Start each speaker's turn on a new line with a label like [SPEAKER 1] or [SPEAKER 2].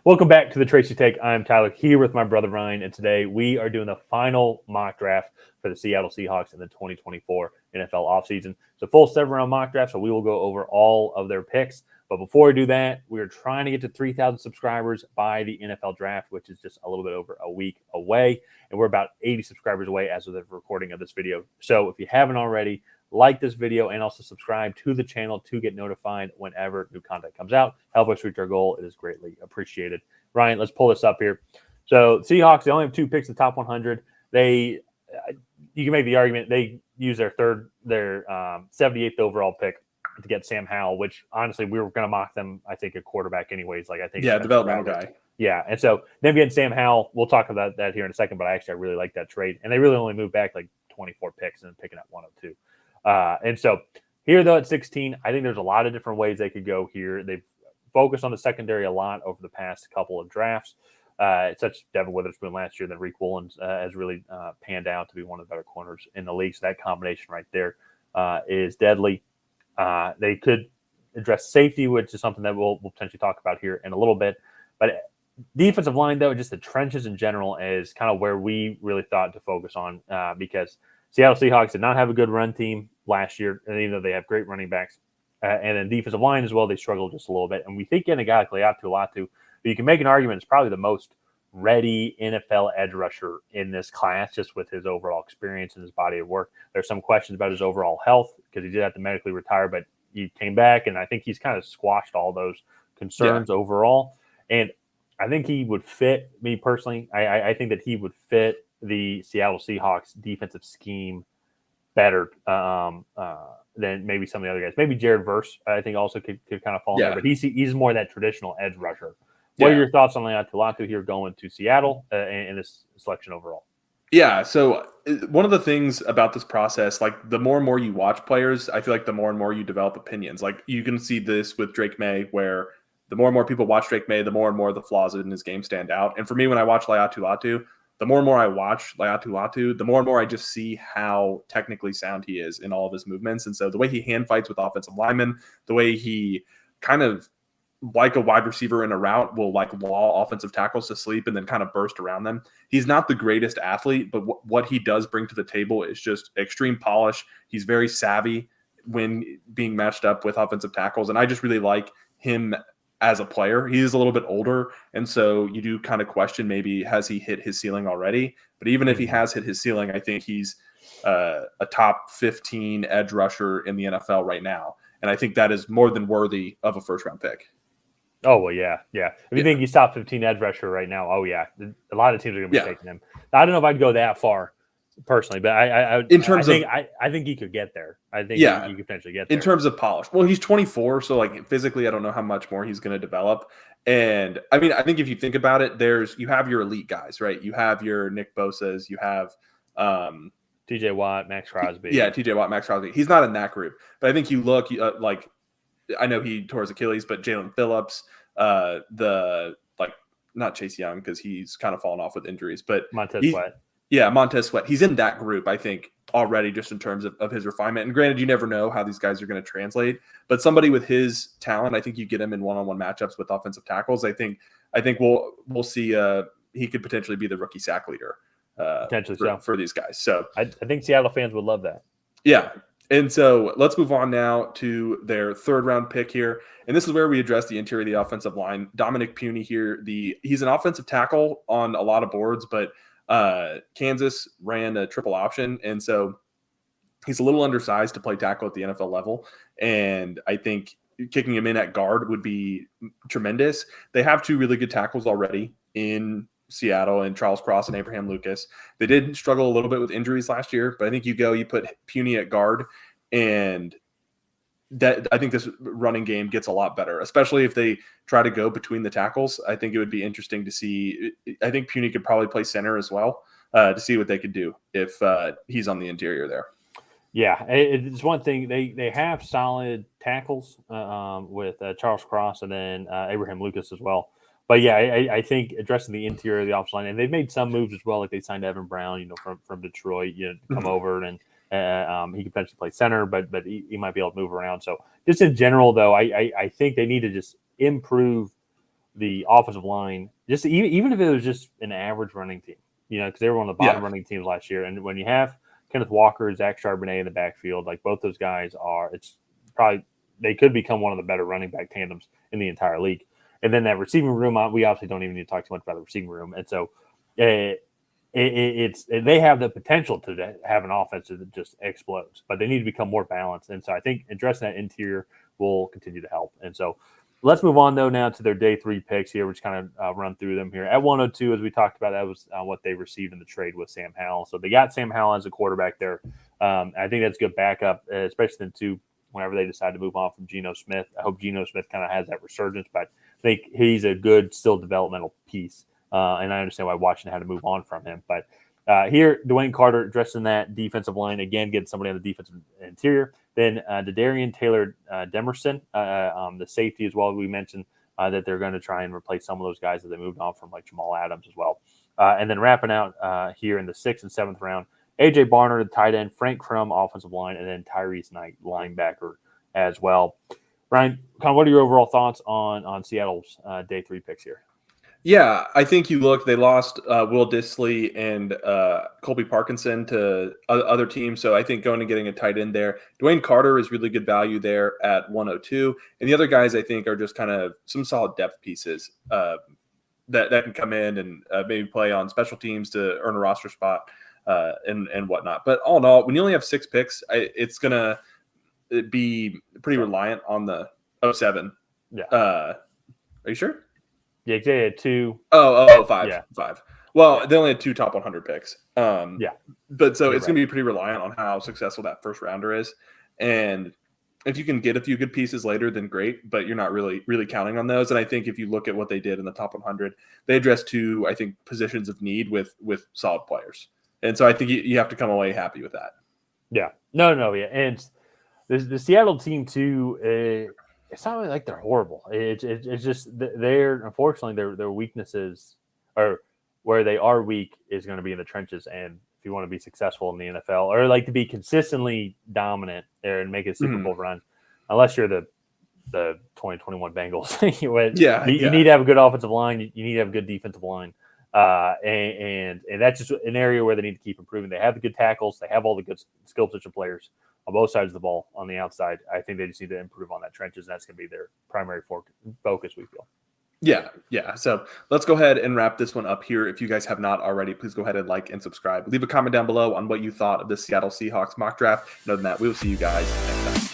[SPEAKER 1] Welcome back to the Tracy Take. I'm Tyler here with my brother Ryan, and today we are doing the final mock draft for the Seattle Seahawks in the 2024 NFL offseason. It's a full 7-round mock draft, so we will go over all of their picks. But before we do that, we are trying to get to 3,000 subscribers by the NFL draft, which is just a little bit over a week away. And we're about 80 subscribers away as of the recording of this video. So if you haven't already, like this video and also subscribe to the channel to get notified whenever new content comes out. Help us reach our goal. It is greatly appreciated. Ryan, let's pull this up here. So Seahawks, they only have 2 picks in the top 100. You can make the argument they use their 78th overall pick to get Sam Howell, which honestly we were going to mock them. I think a quarterback anyways.
[SPEAKER 2] Developmental guy.
[SPEAKER 1] Yeah, and so them getting Sam Howell, we'll talk about that here in a second. But I really like that trade, and they really only moved back like 24 picks and then picking up 102. And so here, though, at 16, I think there's a lot of different ways they could go here. They've focused on the secondary a lot over the past couple of drafts. Such Devin Witherspoon last year, then Reek Woolens has really panned out to be one of the better corners in the league. So that combination right there is deadly. They could address safety, which is something that we'll potentially talk about here in a little bit. But defensive line, though, just the trenches in general is kind of where we really thought to focus on because Seattle Seahawks did not have a good run team last year, and even though they have great running backs. And then defensive line as well, they struggled just a little bit. And we think getting a guy like Latu, but you can make an argument it's probably the most ready NFL edge rusher in this class, just with his overall experience and his body of work. There's some questions about his overall health because he did have to medically retire, but he came back, and I think he's kind of squashed all those concerns overall. And I think he would fit, me personally, I think that he would fit the Seattle Seahawks defensive scheme better than maybe some of the other guys. Maybe Jared Verse, I think, also could kind of fall in there, but he's more that traditional edge rusher. What are your thoughts on Latu here going to Seattle in this selection overall?
[SPEAKER 2] Yeah, so one of the things about this process, like the more and more you watch players, I feel like the more and more you develop opinions. Like you can see this with Drake May, where the more and more people watch Drake May, the more and more the flaws in his game stand out. And for me, when I watch Latu, the more and more I watch Latu, the more and more I just see how technically sound he is in all of his movements. And so the way he hand fights with offensive linemen, the way he kind of like a wide receiver in a route will like law offensive tackles to sleep and then kind of burst around them. He's not the greatest athlete, but what he does bring to the table is just extreme polish. He's very savvy when being matched up with offensive tackles. And I just really like him as a player. He is a little bit older, and so you do kind of question maybe has he hit his ceiling already? But even if he has hit his ceiling, I think he's a top 15 edge rusher in the NFL right now, and I think that is more than worthy of a first-round pick.
[SPEAKER 1] Oh, well, yeah. If you think he's top 15 edge rusher right now, a lot of teams are going to be taking him. I don't know if I'd go that far personally, but I think he could get there. I think he could potentially get there.
[SPEAKER 2] In terms of polish. Well, he's 24, so like physically I don't know how much more he's going to develop. And I mean, I think if you think about it, you have your elite guys, right? You have your Nick Bosa's, you have
[SPEAKER 1] TJ Watt, Max Crosby.
[SPEAKER 2] Yeah, TJ Watt, Max Crosby. He's not in that group. But I think you look like I know he tore his Achilles, but Jalen Phillips, not Chase Young because he's kind of fallen off with injuries, but
[SPEAKER 1] Montez Sweat.
[SPEAKER 2] Yeah, Montez Sweat. He's in that group, I think, already just in terms of his refinement. And granted, you never know how these guys are going to translate. But somebody with his talent, I think you get him in one-on-one matchups with offensive tackles. I think we'll see he could potentially be the rookie sack leader for these guys. So
[SPEAKER 1] I think Seattle fans would love that.
[SPEAKER 2] Yeah. And so let's move on now to their 3rd-round pick here. And this is where we address the interior of the offensive line. Dominic Puny here. He's an offensive tackle on a lot of boards, but Kansas ran a triple option, and so he's a little undersized to play tackle at the NFL level. And I think kicking him in at guard would be tremendous. They have 2 really good tackles already in Seattle, and Charles Cross and Abraham Lucas. They did struggle a little bit with injuries last year, but I think you put Puny at guard, and that I think this running game gets a lot better, especially if they try to go between the tackles. I think it would be interesting to see. I think Puny could probably play center as well to see what they could do if he's on the interior there.
[SPEAKER 1] Yeah, it's one thing. They have solid tackles with Charles Cross and then Abraham Lucas as well. But yeah, I think addressing the interior of the offensive line, and they've made some moves as well. Like they signed Evan Brown, from Detroit, to come over, and he could potentially play center, but he might be able to move around. So just in general, though, I think they need to just improve the offensive line, just even if it was just an average running team, because they were one of the bottom running teams last year. And when you have Kenneth Walker, Zach Charbonnet in the backfield, like both those guys they could become one of the better running back tandems in the entire league. And then that receiving room, we obviously don't even need to talk too much about the receiving room. And so they have the potential to have an offense that just explodes, but they need to become more balanced. And so I think addressing that interior will continue to help. And so let's move on, though, now to their day 3 picks here. We're just kind of run through them here. At 102, as we talked about, that was what they received in the trade with Sam Howell. So they got Sam Howell as a quarterback there. I think that's good backup, especially in 2 whenever they decide to move on from Geno Smith. I hope Geno Smith kind of has that resurgence, but I think he's a good, still developmental piece. And I understand why Washington had to move on from him. But here, Dwayne Carter addressing that defensive line, again, getting somebody on the defensive interior. Then Darian Taylor Demerson, the safety as well. We mentioned that they're going to try and replace some of those guys that they moved on from, like Jamal Adams as well. And then wrapping out here in the 6th and 7th round, A.J. Barner, the tight end, Frank Crum, offensive line, and then Tyrese Knight, linebacker as well. Ryan, what are your overall thoughts on Seattle's day 3 picks here?
[SPEAKER 2] Yeah, I think they lost Will Dissly and Colby Parkinson to other teams. So I think going and getting a tight end there. Dwayne Carter is really good value there at 102. And the other guys I think are just kind of some solid depth pieces that can come in and maybe play on special teams to earn a roster spot and whatnot. But all in all, when you only have 6 picks, it's going to be pretty reliant on the 07.
[SPEAKER 1] Yeah.
[SPEAKER 2] Are you sure?
[SPEAKER 1] Yeah, they had 2.
[SPEAKER 2] Five.
[SPEAKER 1] Yeah.
[SPEAKER 2] 5. Well, they only had 2 top 100 picks.
[SPEAKER 1] Yeah.
[SPEAKER 2] But so it's going to be pretty reliant on how successful that first rounder is. And if you can get a few good pieces later, then great, but you're not really counting on those. And I think if you look at what they did in the top 100, they addressed 2, I think, positions of need with solid players. And so I think you have to come away happy with that.
[SPEAKER 1] Yeah. No, yeah. And the Seattle team, too, it's not really like they're horrible. It's just unfortunately their weaknesses, or where they are weak, is going to be in the trenches. And if you want to be successful in the NFL, or like to be consistently dominant there and make a Super Bowl run, unless you're the 2021 Bengals, you need to have a good offensive line. You need to have a good defensive line. And that's just an area where they need to keep improving. They have the good tackles. They have all the good skill position players on both sides of the ball. On the outside, I think they just need to improve on that trenches, and that's going to be their primary focus, we feel.
[SPEAKER 2] Yeah. So let's go ahead and wrap this one up here. If you guys have not already, please go ahead and like and subscribe. Leave a comment down below on what you thought of the Seattle Seahawks mock draft. And other than that, we will see you guys next time.